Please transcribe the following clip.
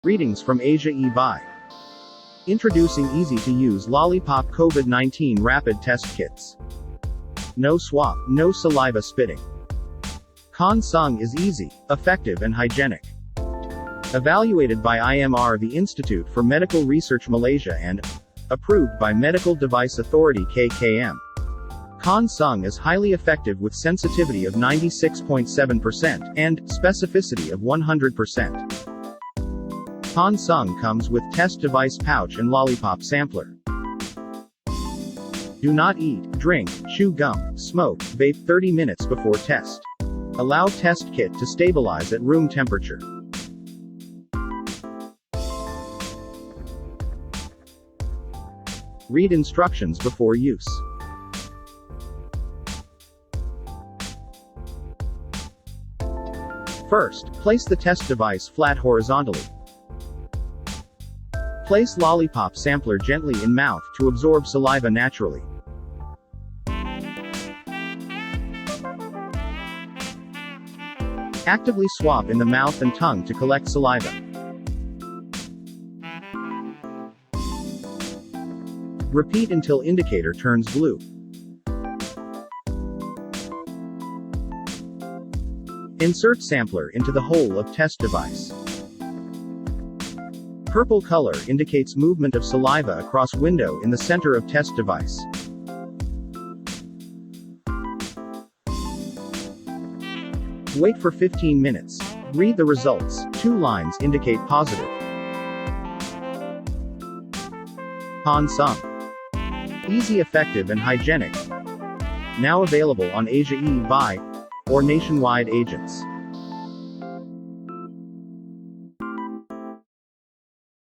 Greetings from AsiaEBuy. Introducing easy-to-use Lollipop COVID-19 rapid test kits. No swab, no saliva spitting. Konsung is easy, effective and hygienic. Evaluated by IMR, the Institute for Medical Research Malaysia, and approved by Medical Device Authority KKM. Konsung is highly effective with sensitivity of 96.7% and specificity of 100%. Konsung comes with test device pouch and lollipop sampler. Do not eat, drink, chew gum, smoke, vape 30 minutes before test. Allow test kit to stabilize at room temperature. Read instructions before use. First, place the test device flat horizontally. Place lollipop sampler gently in mouth to absorb saliva naturally. Actively swab in the mouth and tongue to collect saliva. Repeat until indicator turns blue. Insert sampler into the hole of test device. Purple color indicates movement of saliva across window in the center of test device. Wait for 15 minutes. Read the results. 2 lines indicate positive. Konsung. Easy, effective and hygienic. Now available on AsiaEBuy or nationwide agents.